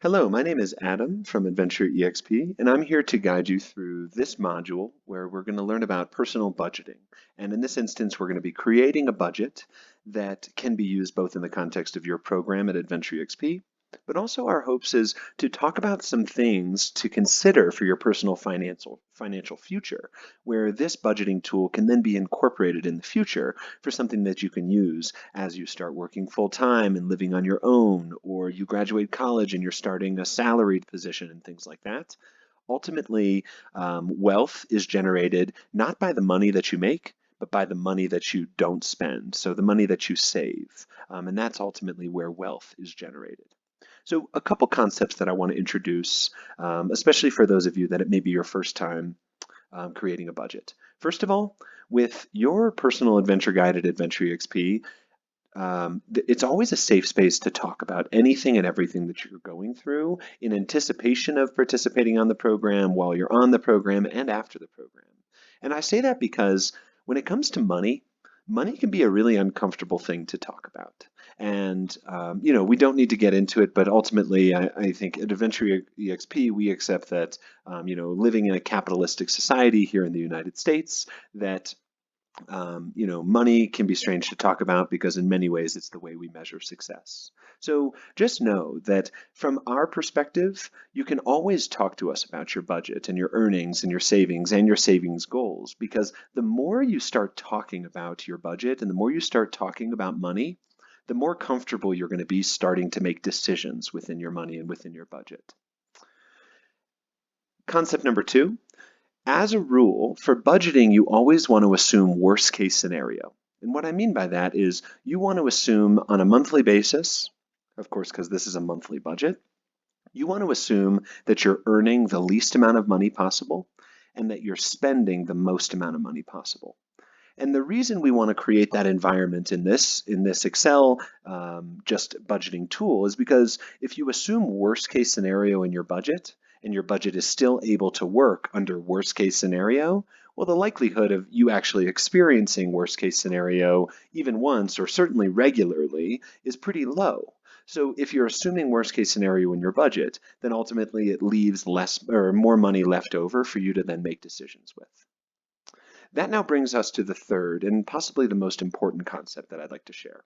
Hello, my name is Adam from AdventureEXP, and I'm here to guide you through this module where we're going to learn about personal budgeting. And in this instance, we're going to be creating a budget that can be used both in the context of your program at AdventureEXP, but also our hopes is to talk about some things to consider for your personal financial future, where this budgeting tool can then be incorporated in the future for something that you can use as you start working full time and living on your own, or you graduate college and you're starting a salaried position and things like that. Ultimately, wealth is generated not by the money that you make, but by the money that you don't spend, so the money that you save. And that's ultimately where wealth is generated. So a couple concepts that I want to introduce, especially for those of you that it may be your first time creating a budget. First of all, with your personal adventure guide at AdventureEXP, it's always a safe space to talk about anything and everything that you're going through in anticipation of participating on the program, while you're on the program, and after the program. And I say that because when it comes to money, money can be a really uncomfortable thing to talk about. And we don't need to get into it, but ultimately, I think at Adventure EXP, we accept that living in a capitalistic society here in the United States, that money can be strange to talk about because in many ways it's the way we measure success. So just know that from our perspective, you can always talk to us about your budget and your earnings and your savings goals, because the more you start talking about your budget and the more you start talking about money, the more comfortable you're going to be starting to make decisions within your money and within your budget. Concept number two. As a rule, for budgeting, you always want to assume worst case scenario. And what I mean by that is you want to assume on a monthly basis, of course, because this is a monthly budget, you want to assume that you're earning the least amount of money possible and that you're spending the most amount of money possible. And the reason we want to create that environment in this Excel just budgeting tool is because if you assume worst case scenario in your budget and your budget is still able to work under worst case scenario, well, the likelihood of you actually experiencing worst case scenario even once or certainly regularly is pretty low. So if you're assuming worst case scenario in your budget, then ultimately it leaves less or more money left over for you to then make decisions with. That now brings us to the third and possibly the most important concept that I'd like to share.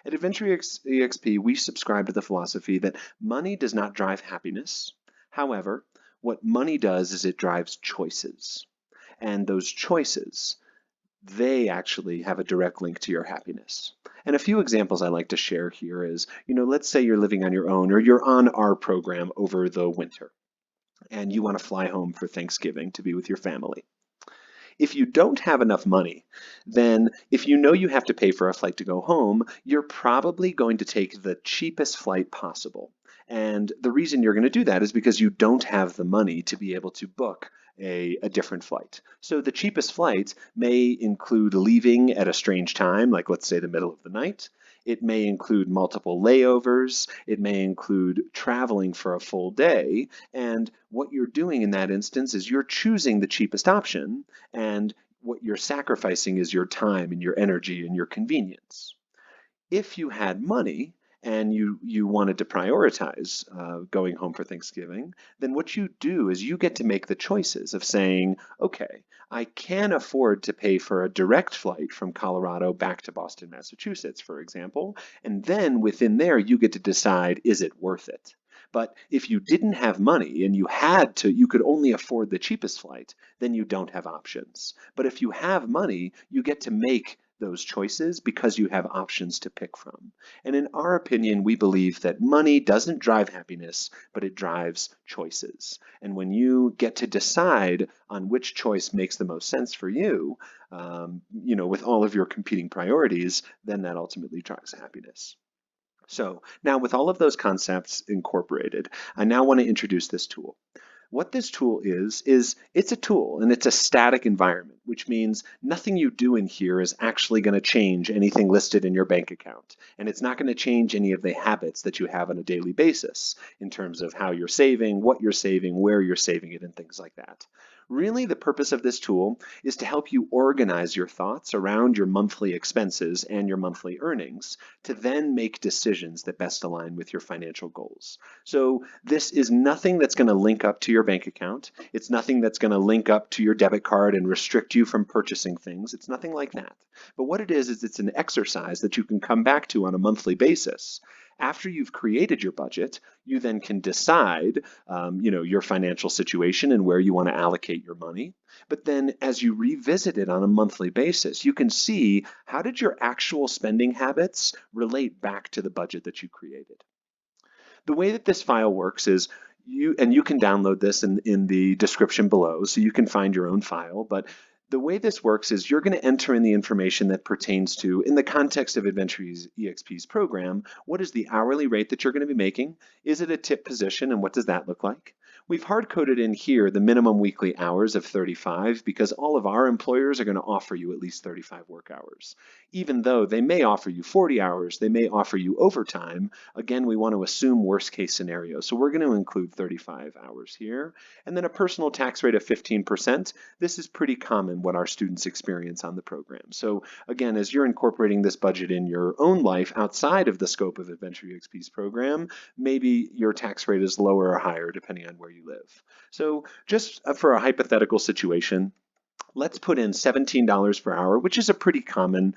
At AdventureEXP, we subscribe to the philosophy that money does not drive happiness. However, what money does is it drives choices. And those choices, they actually have a direct link to your happiness. And a few examples I like to share here is, let's say you're living on your own or you're on our program over the winter and you want to fly home for Thanksgiving to be with your family. If you don't have enough money, then if you know you have to pay for a flight to go home, you're probably going to take the cheapest flight possible. And the reason you're going to do that is because you don't have the money to be able to book a different flight. So the cheapest flight may include leaving at a strange time, like let's say the middle of the night. It may include multiple layovers. It may include traveling for a full day. And what you're doing in that instance is you're choosing the cheapest option, and what you're sacrificing is your time and your energy and your convenience. If you had money and you wanted to prioritize going home for Thanksgiving, then what you do is you get to make the choices of saying, okay, I can afford to pay for a direct flight from Colorado back to Boston, Massachusetts, for example, and then within there you get to decide, is it worth it? But if you didn't have money and you could only afford the cheapest flight, then you don't have options. But if you have money, you get to make those choices because you have options to pick from. And in our opinion, we believe that money doesn't drive happiness, but it drives choices. And when you get to decide on which choice makes the most sense for you, with all of your competing priorities, then that ultimately drives happiness. So now with all of those concepts incorporated, I now want to introduce this tool. What this tool is it's a tool and it's a static environment, which means nothing you do in here is actually going to change anything listed in your bank account. And it's not going to change any of the habits that you have on a daily basis in terms of how you're saving, what you're saving, where you're saving it, and things like that. Really, the purpose of this tool is to help you organize your thoughts around your monthly expenses and your monthly earnings to then make decisions that best align with your financial goals. So this is nothing that's going to link up to your bank account. It's nothing that's going to link up to your debit card and restrict you from purchasing things. It's nothing like that. But what it is it's an exercise that you can come back to on a monthly basis. After you've created your budget, you then can decide, your financial situation and where you want to allocate your money. But then as you revisit it on a monthly basis, you can see how did your actual spending habits relate back to the budget that you created. The way that this file works is you can download this in the description below, so you can find your own file, but the way this works is you're going to enter in the information that pertains to, in the context of AdventureEXP's program, what is the hourly rate that you're going to be making? Is it a tip position, and what does that look like? We've hard-coded in here the minimum weekly hours of 35 because all of our employers are going to offer you at least 35 work hours. Even though they may offer you 40 hours, they may offer you overtime. Again, we want to assume worst case scenario. So we're going to include 35 hours here. And then a personal tax rate of 15%. This is pretty common what our students experience on the program. So again, as you're incorporating this budget in your own life outside of the scope of AdventureEXP's program, maybe your tax rate is lower or higher depending on where you live. So just for a hypothetical situation, let's put in $17 per hour, which is a pretty common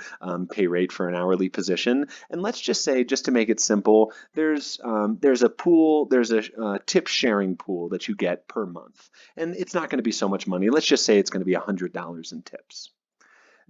pay rate for an hourly position. And let's just say, just to make it simple, there's a pool, there's a tip sharing pool that you get per month. And it's not going to be so much money. Let's just say it's going to be $100 in tips.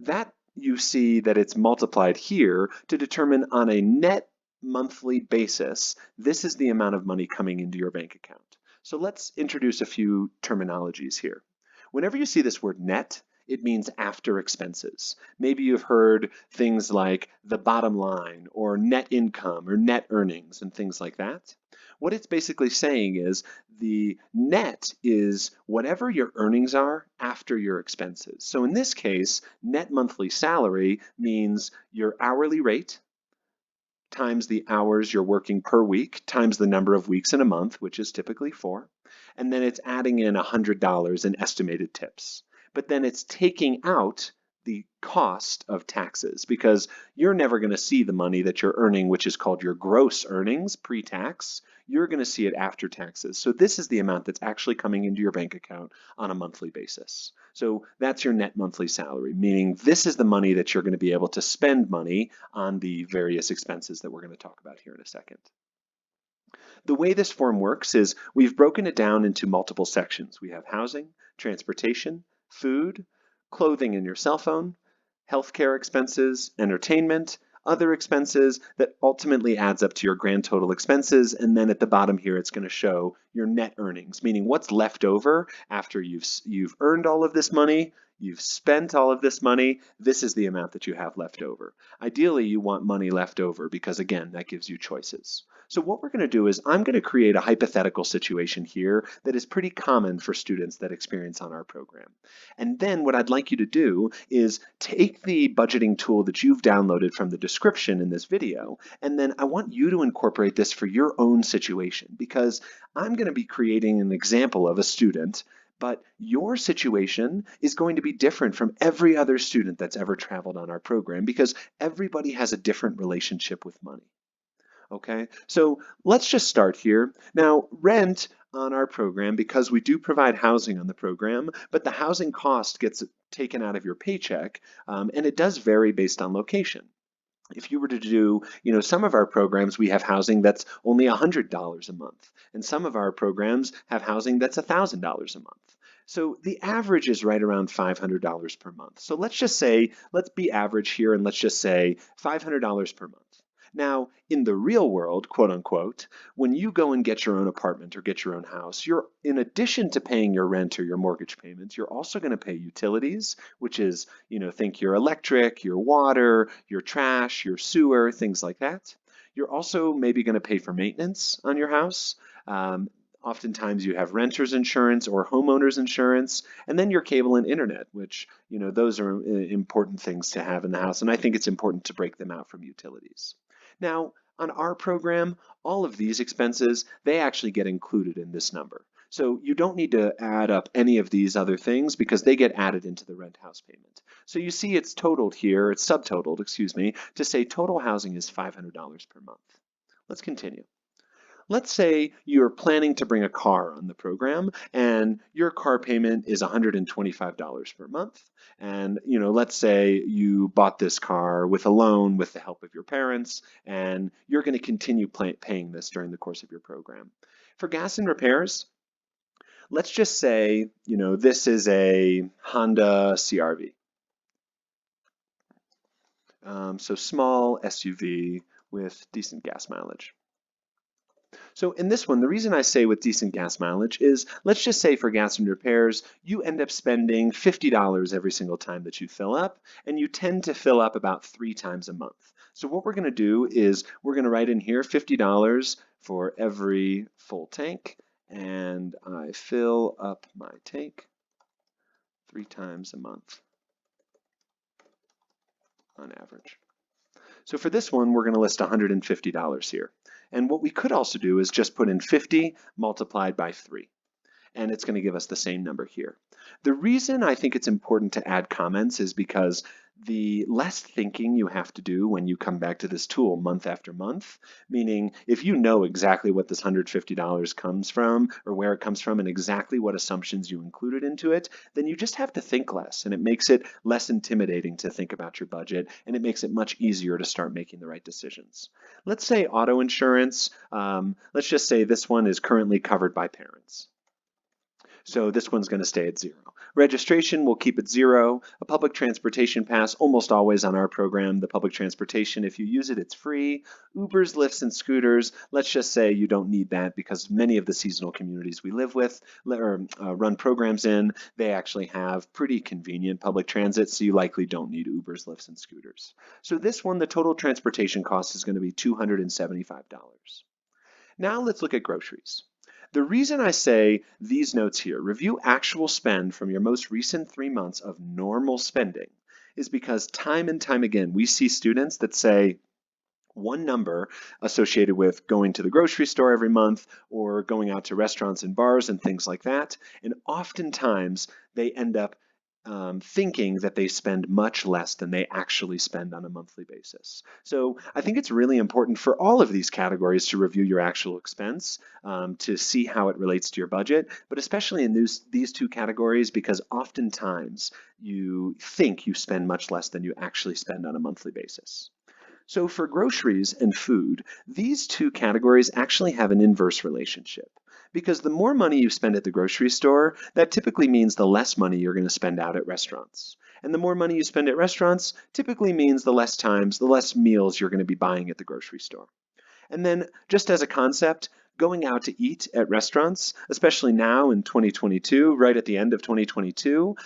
That you see that it's multiplied here to determine on a net monthly basis, this is the amount of money coming into your bank account. So let's introduce a few terminologies here. Whenever you see this word net, it means after expenses. Maybe you've heard things like the bottom line or net income or net earnings and things like that. What it's basically saying is the net is whatever your earnings are after your expenses. So in this case, net monthly salary means your hourly rate times the hours you're working per week times the number of weeks in a month, which is typically 4. And then it's adding in $100 in estimated tips. But then it's taking out the cost of taxes because you're never going to see the money that you're earning, which is called your gross earnings, pre-tax. You're going to see it after taxes. So this is the amount that's actually coming into your bank account on a monthly basis. So that's your net monthly salary, meaning this is the money that you're going to be able to spend money on the various expenses that we're going to talk about here in a second. The way this form works is we've broken it down into multiple sections. We have housing, transportation, food, clothing and your cell phone, healthcare expenses, entertainment, other expenses that ultimately adds up to your grand total expenses. And then at the bottom here, it's going to show your net earnings, meaning what's left over after you've earned all of this money, you've spent all of this money, this is the amount that you have left over. Ideally, you want money left over because, again, that gives you choices. So what we're going to do is I'm going to create a hypothetical situation here that is pretty common for students that experience on our program. And then what I'd like you to do is take the budgeting tool that you've downloaded from the description in this video, and then I want you to incorporate this for your own situation because I'm going to be creating an example of a student, but your situation is going to be different from every other student that's ever traveled on our program because everybody has a different relationship with money. Okay, so let's just start here. Now, rent on our program, because we do provide housing on the program, but the housing cost gets taken out of your paycheck, and it does vary based on location. If you were to do, some of our programs, we have housing that's only $100 a month, and some of our programs have housing that's $1,000 a month. So the average is right around $500 per month. So let's just say, let's be average here, and let's just say $500 per month. Now, in the real world, quote unquote, when you go and get your own apartment or get your own house, you're, in addition to paying your rent or your mortgage payments, you're also going to pay utilities, which is, think your electric, your water, your trash, your sewer, things like that. You're also maybe going to pay for maintenance on your house. Oftentimes you have renter's insurance or homeowner's insurance, and then your cable and internet, which, those are important things to have in the house. And I think it's important to break them out from utilities. Now, on our program, all of these expenses, they actually get included in this number. So you don't need to add up any of these other things because they get added into the rent house payment. So you see it's totaled here, it's subtotaled, excuse me, to say total housing is $500 per month. Let's continue. Let's say you're planning to bring a car on the program and your car payment is $125 per month. And let's say you bought this car with a loan with the help of your parents and you're going to continue paying this during the course of your program. For gas and repairs, let's just say, this is a Honda CRV. So small SUV with decent gas mileage. So in this one, the reason I say with decent gas mileage is, let's just say for gas and repairs, you end up spending $50 every single time that you fill up, and you tend to fill up about 3 times a month. So what we're going to do is we're going to write in here $50 for every full tank, and I fill up my tank 3 times a month on average. So for this one, we're going to list $150 here. And what we could also do is just put in 50 multiplied by 3. And it's going to give us the same number here. The reason I think it's important to add comments is because the less thinking you have to do when you come back to this tool month after month, meaning if you know exactly what this $150 comes from or where it comes from and exactly what assumptions you included into it, then you just have to think less, and it makes it less intimidating to think about your budget, and it makes it much easier to start making the right decisions. Let's say auto insurance, let's just say this one is currently covered by parents. So this one's going to stay at 0. Registration, we'll keep it 0. A public transportation pass, almost always on our program, the public transportation, if you use it, it's free. Ubers, Lyfts, and scooters, let's just say you don't need that because many of the seasonal communities we live with or run programs in, they actually have pretty convenient public transit, so you likely don't need Ubers, Lyfts, and scooters. So this one, the total transportation cost is going to be $275. Now let's look at groceries. The reason I say these notes here, review actual spend from your most recent 3 months of normal spending, is because time and time again, we see students that say one number associated with going to the grocery store every month or going out to restaurants and bars and things like that. And oftentimes they end up thinking that they spend much less than they actually spend on a monthly basis. So I think it's really important for all of these categories to review your actual expense to see how it relates to your budget, but especially in these 2 categories because oftentimes you think you spend much less than you actually spend on a monthly basis. So for groceries and food, these 2 categories actually have an inverse relationship. Because the more money you spend at the grocery store, that typically means the less money you're going to spend out at restaurants. And the more money you spend at restaurants typically means the less meals you're going to be buying at the grocery store. And then just as a concept, going out to eat at restaurants, especially now in 2022, right at the end of 2022,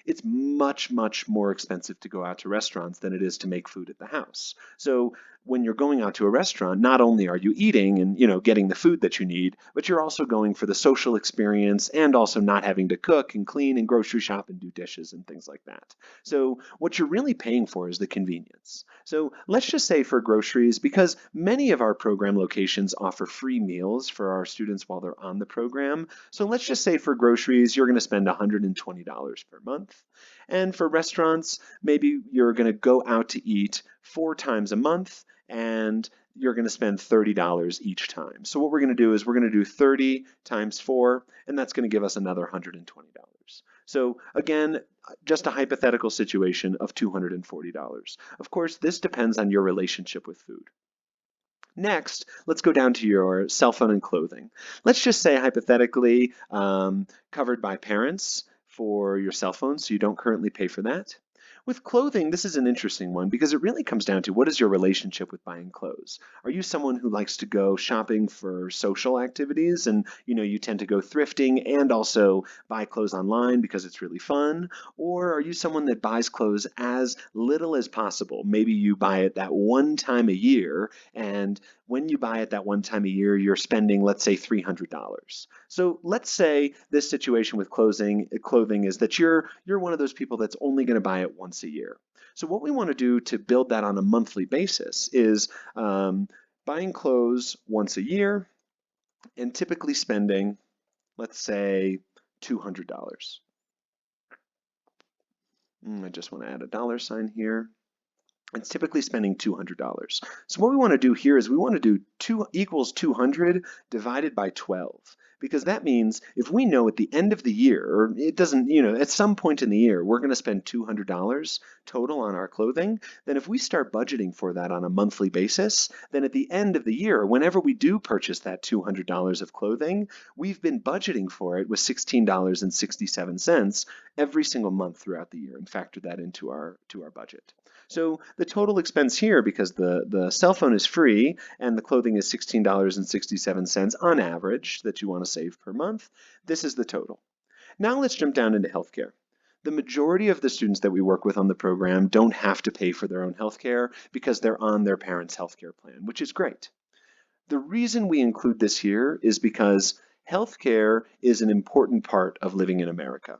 it's much, much more expensive to go out to restaurants than it is to make food at the house. So when you're going out to a restaurant, not only are you eating and getting the food that you need, but you're also going for the social experience and also not having to cook and clean and grocery shop and do dishes and things like that. So what you're really paying for is the convenience. So let's just say for groceries, because many of our program locations offer free meals for our students while they're on the program. So let's just say for groceries, you're going to spend $120 per month. And for restaurants, maybe you're going to go out to eat 4 times a month and you're going to spend $30 each time. So what we're going to do is we're going to do 30 times 4, and that's going to give us another $120. So again, just a hypothetical situation of $240. Of course, this depends on your relationship with food. Next, let's go down to your cell phone and clothing. Let's just say hypothetically covered by parents for your cell phone, so you don't currently pay for that. With clothing, this is an interesting one because it really comes down to what is your relationship with buying clothes? Are you someone who likes to go shopping for social activities and you tend to go thrifting and also buy clothes online because it's really fun? Or are you someone that buys clothes as little as possible? Maybe you buy it that one time a year, and when you buy it that one time a year, you're spending, let's say, $300. So let's say this situation with clothing is that you're one of those people that's only going to buy it once a year. So what we want to do to build that on a monthly basis is buying clothes once a year and typically spending let's say $200. I just want to add a dollar sign here. It's typically spending $200. So what we want to do here is we want to do 2 equals 200 divided by 12, because that means if we know at the end of the year, or it doesn't, at some point in the year, we're going to spend $200 total on our clothing, then if we start budgeting for that on a monthly basis, then at the end of the year, whenever we do purchase that $200 of clothing, we've been budgeting for it with $16.67 every single month throughout the year and factor that into our budget. So the total expense here, because the cell phone is free and the clothing is $16.67 on average that you want to save per month, this is the total. Now let's jump down into healthcare. The majority of the students that we work with on the program don't have to pay for their own healthcare because they're on their parents' healthcare plan, which is great. The reason we include this here is because healthcare is an important part of living in America.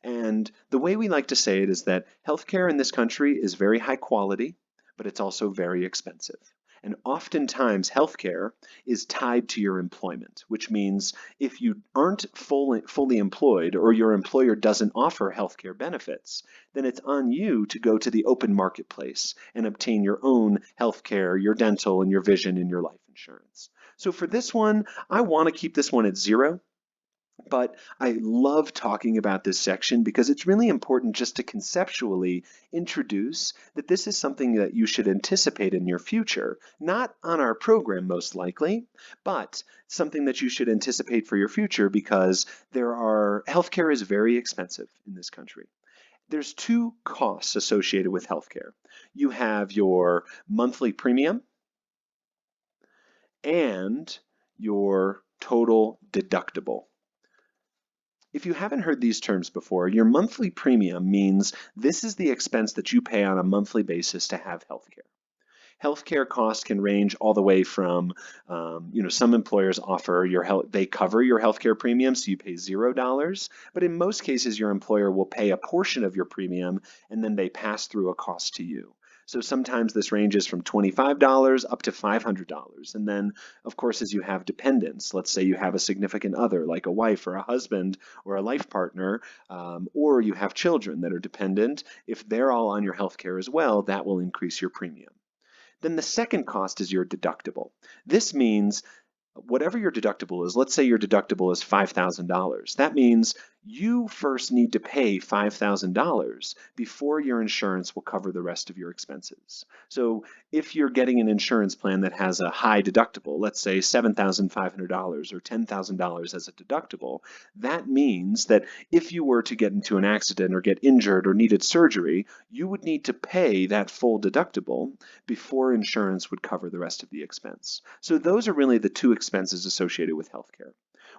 And the way we like to say it is that healthcare in this country is very high quality, but it's also very expensive. And oftentimes healthcare is tied to your employment, which means if you aren't fully employed or your employer doesn't offer healthcare benefits, then it's on you to go to the open marketplace and obtain your own healthcare, your dental and your vision and your life insurance. So for this one, I want to keep this one at 0. But I love talking about this section because it's really important just to conceptually introduce that this is something that you should anticipate in your future, not on our program most likely, but something that you should anticipate for your future because healthcare is very expensive in this country. There's 2 costs associated with healthcare. You have your monthly premium and your total deductible. If you haven't heard these terms before, your monthly premium means this is the expense that you pay on a monthly basis to have healthcare. Healthcare costs can range all the way from, some employers offer they cover your healthcare premium, so you pay $0. But in most cases, your employer will pay a portion of your premium, and then they pass through a cost to you. So sometimes this ranges from $25 up to $500. And then, of course, as you have dependents, let's say you have a significant other, like a wife or a husband or a life partner, or you have children that are dependent, if they're all on your healthcare as well, that will increase your premium. Then the second cost is your deductible. This means whatever your deductible is, let's say your deductible is $5,000. That means you first need to pay $5,000 before your insurance will cover the rest of your expenses. So if you're getting an insurance plan that has a high deductible, let's say $7,500 or $10,000 as a deductible, that means that if you were to get into an accident or get injured or needed surgery, you would need to pay that full deductible before insurance would cover the rest of the expense. So those are really the 2 expenses associated with healthcare.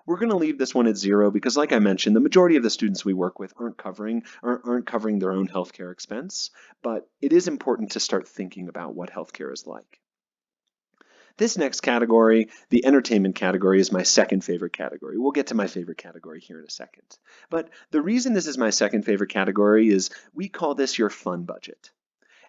We're going to leave this one at 0 because, like I mentioned, the majority of the students we work with aren't covering their own healthcare expense, but it is important to start thinking about what healthcare is like. This next category, the entertainment category, is my second favorite category. We'll get to my favorite category here in a second. But the reason this is my second favorite category is we call this your fun budget.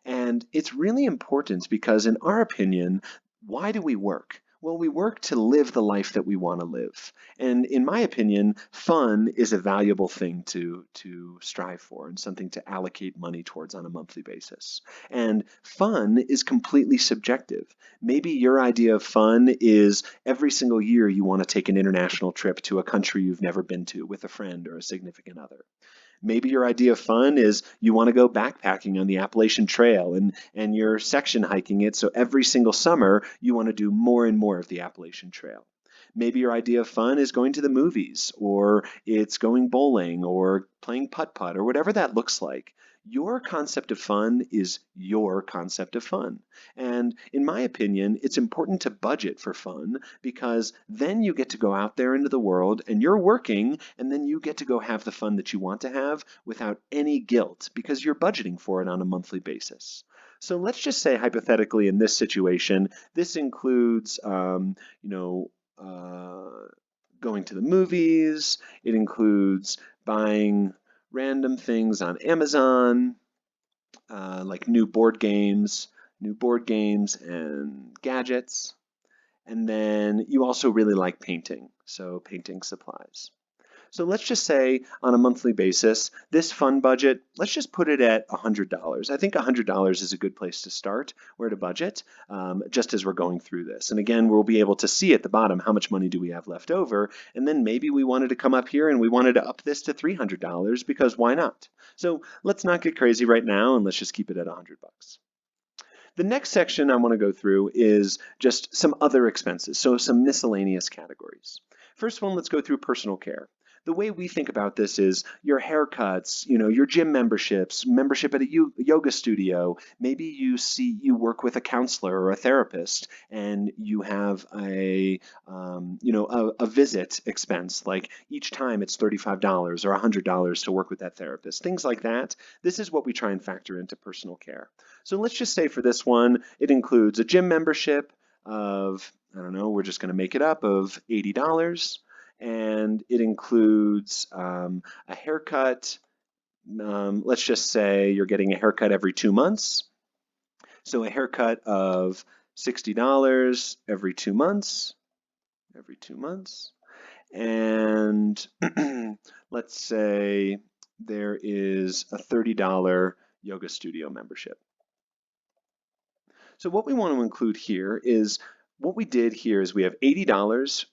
And it's really important because, in our opinion, why do we work? Well, we work to live the life that we want to live. And in my opinion, fun is a valuable thing to strive for and something to allocate money towards on a monthly basis. And fun is completely subjective. Maybe your idea of fun is every single year you want to take an international trip to a country you've never been to with a friend or a significant other. Maybe your idea of fun is you want to go backpacking on the Appalachian Trail and you're section hiking it, so every single summer you want to do more and more of the Appalachian Trail. Maybe your idea of fun is going to the movies, or it's going bowling, or playing putt-putt, or whatever that looks like. Your concept of fun is your concept of fun. And in my opinion, it's important to budget for fun because then you get to go out there into the world and you're working and then you get to go have the fun that you want to have without any guilt because you're budgeting for it on a monthly basis. So let's just say hypothetically in this situation, this includes, going to the movies. It includes buying random things on Amazon, like new board games and gadgets. And then you also really like painting, so painting supplies. So let's just say on a monthly basis, this fund budget, let's just put it at $100. I think $100 is a good place to start where to budget, just as we're going through this. And again, we'll be able to see at the bottom how much money do we have left over, and then maybe we wanted to come up here and we wanted to up this to $300 because why not? So let's not get crazy right now and let's just keep it at $100. The next section I want to go through is just some other expenses, so some miscellaneous categories. First one, let's go through personal care. The way we think about this is your haircuts, your gym memberships, membership at a yoga studio. Maybe you work with a counselor or a therapist, and you have a visit expense. Like each time it's $35 or $100 to work with that therapist. Things like that. This is what we try and factor into personal care. So let's just say for this one, it includes a gym membership of, I don't know, we're just going to make it up, of $80. And it includes a haircut. Let's just say you're getting a haircut every 2 months. So a haircut of $60 every 2 months, And let's say there is a $30 yoga studio membership. So what we want to include here is, what we did here is we have $80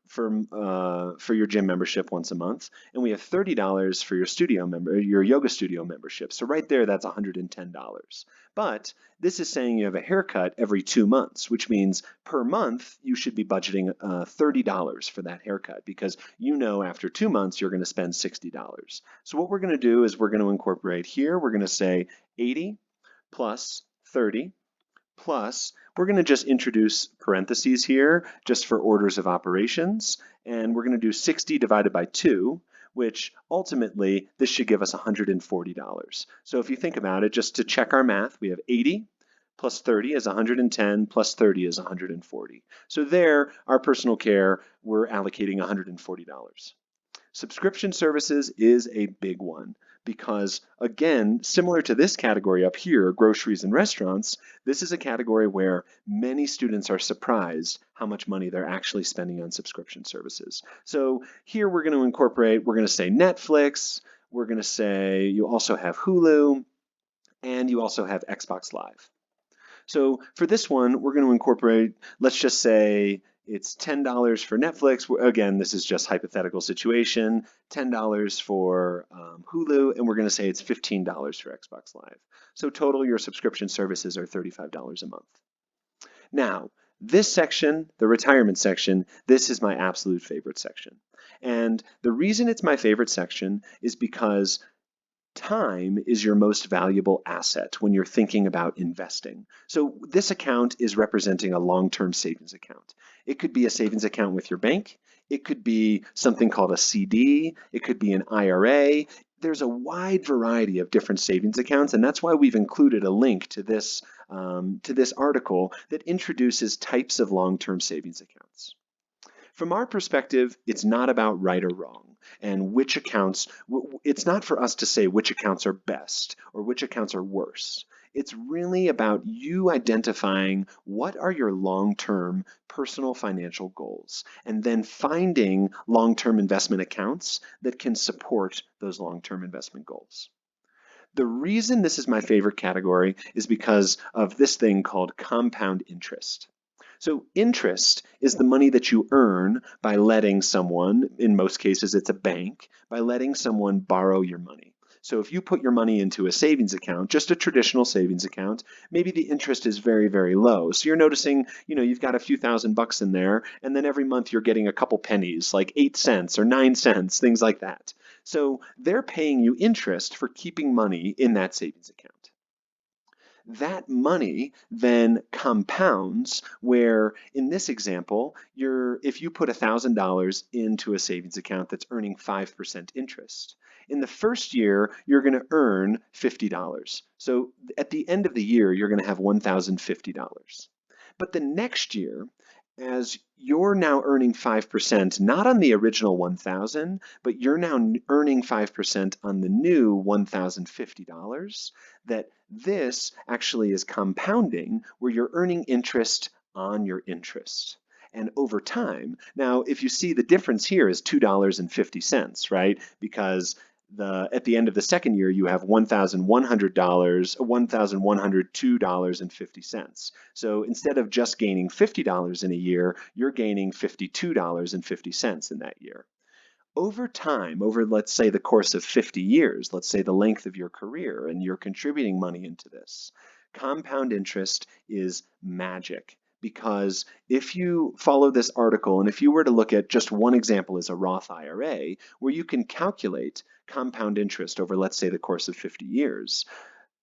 for your gym membership once a month, and we have $30 for your yoga studio membership. So right there, that's $110. But this is saying you have a haircut every 2 months, which means per month you should be budgeting $30 for that haircut, because after 2 months you're going to spend $60. So what we're going to do is we're going to incorporate here. We're going to say 80 plus 30 plus, we're going to just introduce parentheses here just for orders of operations, and we're going to do 60 divided by 2, which ultimately this should give us $140. So if you think about it, just to check our math, we have 80 plus 30 is 110 plus 30 is 140. So there, our personal care, we're allocating $140. Subscription services is a big one because, again, similar to this category up here, groceries and restaurants, this is a category where many students are surprised how much money they're actually spending on subscription services. So here we're going to say Netflix, we're going to say you also have Hulu, and you also have Xbox Live. So for this one, we're going to incorporate, let's just say it's $10 for Netflix. Again, this is just hypothetical situation. $10 for Hulu, and we're going to say it's $15 for Xbox Live. So total, your subscription services are $35 a month. Now, this section, the retirement section, this is my absolute favorite section. And the reason it's my favorite section is because time is your most valuable asset when you're thinking about investing. So this account is representing a long-term savings account. It could be a savings account with your bank. It could be something called a CD. It could be an IRA. There's a wide variety of different savings accounts, and that's why we've included a link to this article that introduces types of long-term savings accounts. From our perspective, it's not about right or wrong and which accounts, it's not for us to say which accounts are best or which accounts are worse. It's really about you identifying what are your long-term personal financial goals and then finding long-term investment accounts that can support those long-term investment goals. The reason this is my favorite category is because of this thing called compound interest. So interest is the money that you earn by letting someone, in most cases it's a bank, by letting someone borrow your money. So if you put your money into a savings account, just a traditional savings account, maybe the interest is very, very low. So you're noticing, you've got a few $1,000 in there, and then every month you're getting a couple pennies, like 8 cents or 9 cents, things like that. So they're paying you interest for keeping money in that savings account. That money then compounds where, in this example, if you put $1,000 into a savings account that's earning 5% interest, in the first year, you're going to earn $50. So at the end of the year, you're going to have $1,050. But the next year, as you're now earning 5%, not on the original $1,000, but you're now earning 5% on the new $1,050, that this actually is compounding where you're earning interest on your interest. and over time. Now, if you see the difference here is $2.50, right? Because at the end of the second year, you have $1,100, $1,102.50. So instead of just gaining $50 in a year, you're gaining $52.50 in that year. Over time, over let's say the course of 50 years, let's say the length of your career, and you're contributing money into this, compound interest is magic. Because if you follow this article, and if you were to look at just one example as a Roth IRA, where you can calculate compound interest over, let's say, the course of 50 years,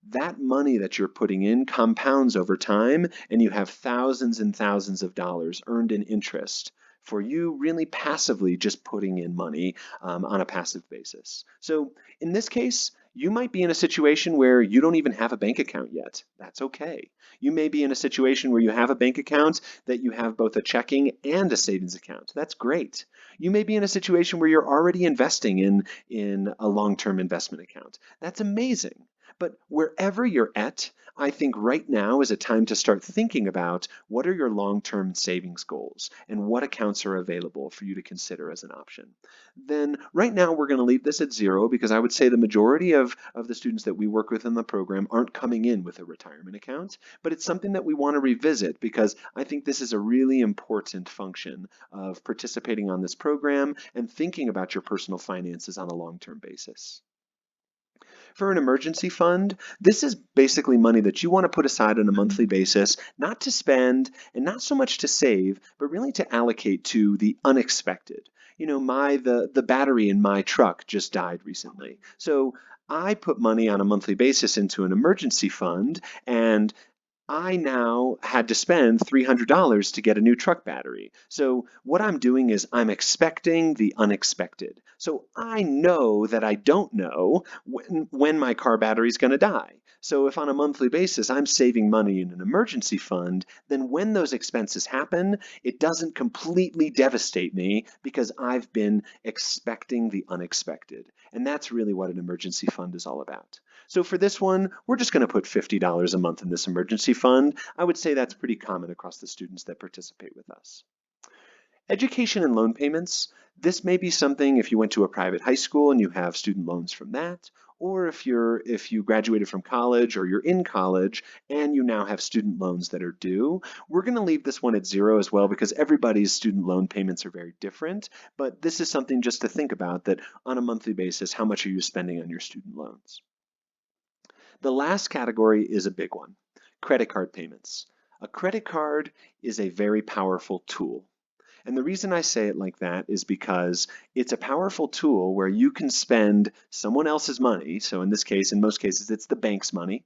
that money that you're putting in compounds over time, and you have thousands and thousands of dollars earned in interest for you really passively just putting in money on a passive basis. So in this case, you might be in a situation where you don't even have a bank account yet. That's okay. You may be in a situation where you have a bank account that you have both a checking and a savings account. That's great. You may be in a situation where you're already investing in a long-term investment account. That's amazing. But wherever you're at, I think right now is a time to start thinking about what are your long-term savings goals and what accounts are available for you to consider as an option. Then right now we're going to leave this at 0 because I would say the majority of the students that we work with in the program aren't coming in with a retirement account, but it's something that we want to revisit because I think this is a really important function of participating on this program and thinking about your personal finances on a long-term basis. For an emergency fund, this is basically money that you want to put aside on a monthly basis, not to spend and not so much to save, but really to allocate to the unexpected. You know, the battery in my truck just died recently. So I put money on a monthly basis into an emergency fund, and I now had to spend $300 to get a new truck battery. So what I'm doing is I'm expecting the unexpected. So I know that I don't know when my car battery is going to die. So if on a monthly basis I'm saving money in an emergency fund, then when those expenses happen, it doesn't completely devastate me because I've been expecting the unexpected. And that's really what an emergency fund is all about. So for this one, we're just going to put $50 a month in this emergency fund. I would say that's pretty common across the students that participate with us. Education and loan payments. This may be something if you went to a private high school and you have student loans from that, or if you graduated from college or you're in college and you now have student loans that are due. We're going to leave this one at 0 as well because everybody's student loan payments are very different, but this is something just to think about, that on a monthly basis, how much are you spending on your student loans? The last category is a big one, credit card payments. A credit card is a very powerful tool. And the reason I say it like that is because it's a powerful tool where you can spend someone else's money. So in this case, in most cases, it's the bank's money.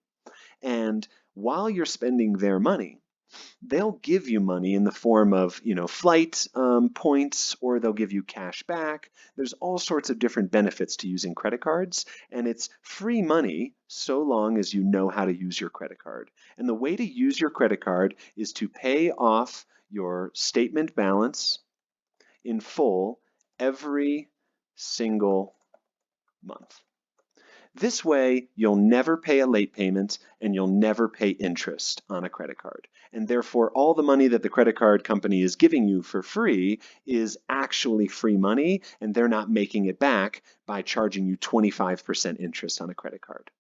And while you're spending their money, they'll give you money in the form of, flight points, or they'll give you cash back. There's all sorts of different benefits to using credit cards, and it's free money so long as you know how to use your credit card. And the way to use your credit card is to pay off your statement balance in full every single month. This way, you'll never pay a late payment and you'll never pay interest on a credit card. And therefore, all the money that the credit card company is giving you for free is actually free money, and they're not making it back by charging you 25% interest on a credit card.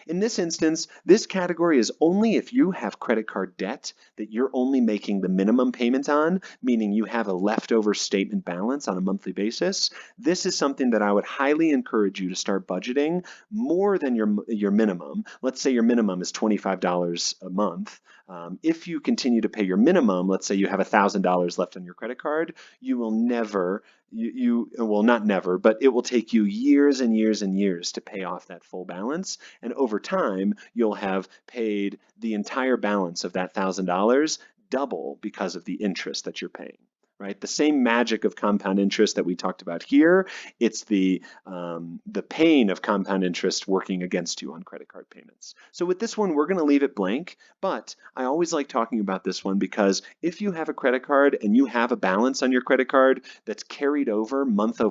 In this instance, this category is only if you have credit card debt that you're only making the minimum payment on, meaning you have a leftover statement balance on a monthly basis. This is something that I would highly encourage you to start budgeting more than your minimum. Let's say your minimum is $25 a month. If you continue to pay your minimum, let's say you have $1,000 left on your credit card, you will never, well, not never, but it will take you years and years and years to pay off that full balance. And over time, you'll have paid the entire balance of that $1,000 double because of the interest that you're paying. Right? The same magic of compound interest that we talked about here, it's the pain of compound interest working against you on credit card payments. So with this one, we're going to leave it blank, but I always like talking about this one because if you have a credit card and you have a balance on your credit card that's carried over month,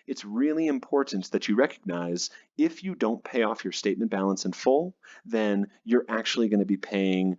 it's really important that you recognize If you don't pay off your statement balance in full, then you're actually going to be paying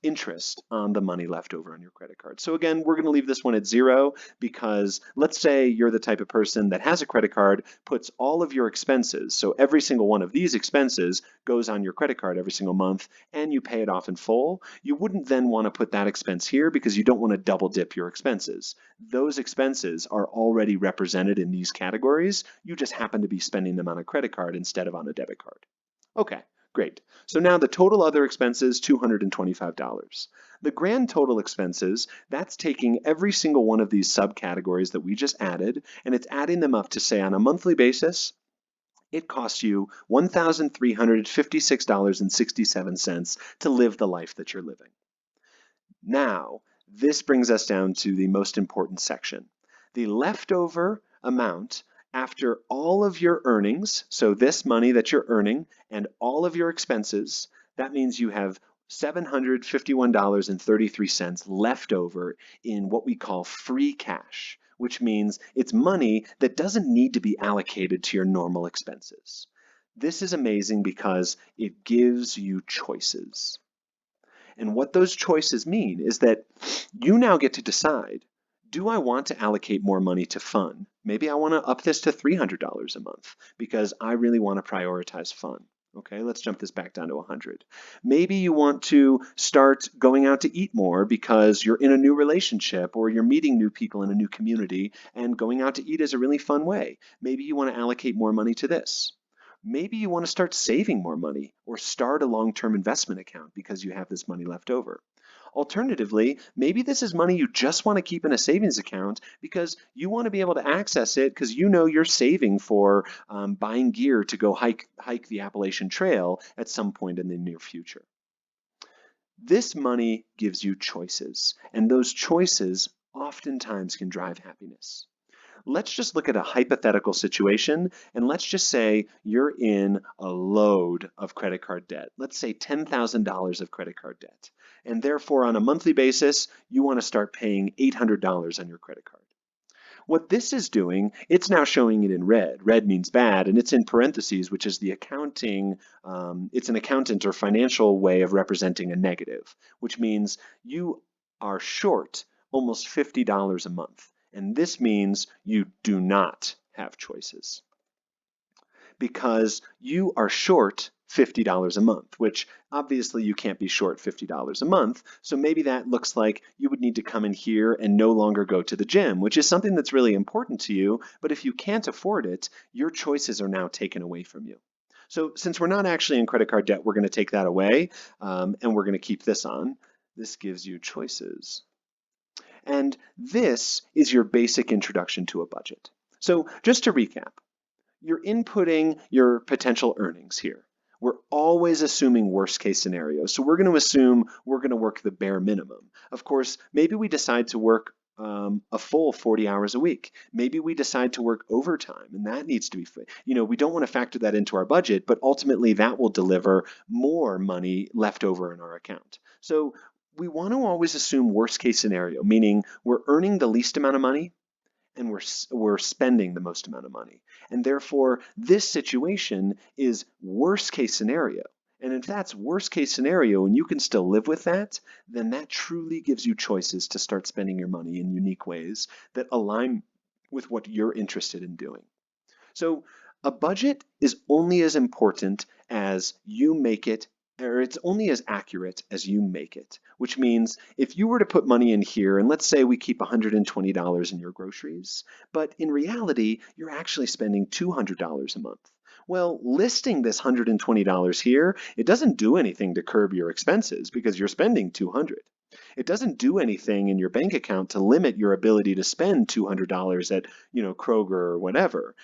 interest on the money left over on your credit card. So again, we're going to leave this one at 0 because let's say you're the type of person that has a credit card, puts all of your expenses, so every single one of these expenses goes on your credit card every single month, and you pay it off in full. You wouldn't then want to put that expense here because you don't want to double dip your expenses. Those expenses are already represented in these categories. You just happen to be spending them on a credit card instead of on a debit card. Okay, great. So now the total other expenses, $225. The grand total expenses, that's taking every single one of these subcategories that we just added, and it's adding them up to say on a monthly basis, it costs you $1,356.67 to live the life that you're living. Now, this brings us down to the most important section. The leftover amount after all of your earnings, so this money that you're earning and all of your expenses, that means you have $751.33 left over in what we call free cash, which means it's money that doesn't need to be allocated to your normal expenses. This is amazing because it gives you choices. And what those choices mean is that you now get to decide, do I want to allocate more money to fun? Maybe I want to up this to $300 a month because I really want to prioritize fun. Okay, let's jump this back down to 100. Maybe you want to start going out to eat more because you're in a new relationship or you're meeting new people in a new community, and going out to eat is a really fun way. Maybe you want to allocate more money to this. Maybe you want to start saving more money or start a long-term investment account because you have this money left over. Alternatively, maybe this is money you just want to keep in a savings account because you want to be able to access it because you know you're saving for buying gear to go hike the Appalachian Trail at some point in the near future. This money gives you choices, and those choices oftentimes can drive happiness. Let's just look at a hypothetical situation, and let's just say you're in a load of credit card debt. Let's say $10,000 of credit card debt. And therefore, on a monthly basis, you want to start paying $800 on your credit card. What this is doing, it's now showing it in red. Red means bad, and it's in parentheses, which is the accounting, it's an accountant or financial way of representing a negative, which means you are short almost $50 a month. And this means you do not have choices because you are short $50 a month, which obviously you can't be short $50 a month. So maybe that looks like you would need to come in here and no longer go to the gym, which is something that's really important to you. But if you can't afford it, your choices are now taken away from you. So since we're not actually in credit card debt, we're going to take that away and we're going to keep this on. This gives you choices. And this is your basic introduction to a budget. So just to recap, you're inputting your potential earnings here. We're always assuming worst case scenarios. So we're going to assume we're going to work the bare minimum. Of course, maybe we decide to work a full 40 hours a week. Maybe we decide to work overtime, and that needs to be, we don't want to factor that into our budget, but ultimately that will deliver more money left over in our account. So we want to always assume worst case scenario, meaning we're earning the least amount of money and we're spending the most amount of money. And therefore, this situation is worst case scenario. And if that's worst case scenario and you can still live with that, then that truly gives you choices to start spending your money in unique ways that align with what you're interested in doing. So a budget is only as important as you make it, or it's only as accurate as you make it, which means if you were to put money in here, and let's say we keep $120 in your groceries, but in reality, you're actually spending $200 a month. Well, listing this $120 here, it doesn't do anything to curb your expenses because you're spending $200. It doesn't do anything in your bank account to limit your ability to spend $200 at, Kroger or whatever.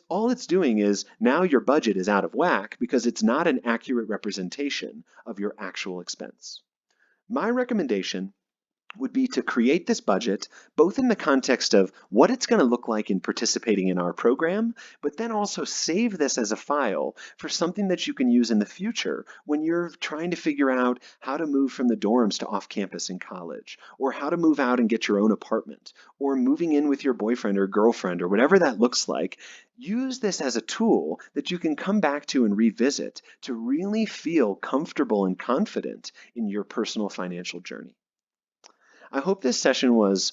All it's doing is now your budget is out of whack because it's not an accurate representation of your actual expense. My recommendation would be to create this budget, both in the context of what it's going to look like in participating in our program, but then also save this as a file for something that you can use in the future when you're trying to figure out how to move from the dorms to off campus in college, or how to move out and get your own apartment, or moving in with your boyfriend or girlfriend, or whatever that looks like. Use this as a tool that you can come back to and revisit to really feel comfortable and confident in your personal financial journey. I hope this session was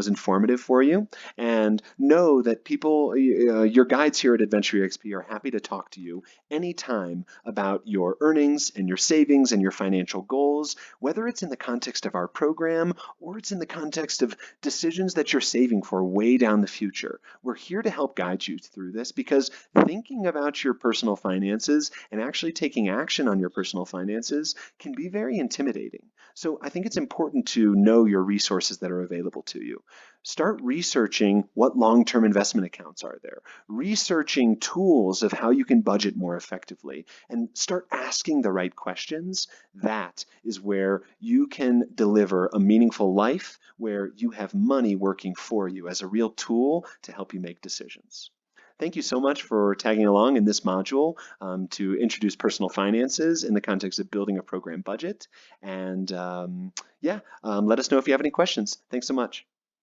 informative for you, and know that your guides here at AdventureEXP are happy to talk to you anytime about your earnings and your savings and your financial goals, whether it's in the context of our program or it's in the context of decisions that you're saving for way down the future. We're here to help guide you through this because thinking about your personal finances and actually taking action on your personal finances can be very intimidating. So I think it's important to know your resources that are available to you. Start researching what long-term investment accounts are there, researching tools of how you can budget more effectively, and start asking the right questions. That is where you can deliver a meaningful life where you have money working for you as a real tool to help you make decisions. Thank you so much for tagging along in this module to introduce personal finances in the context of building a program budget. And yeah, let us know if you have any questions. Thanks so much.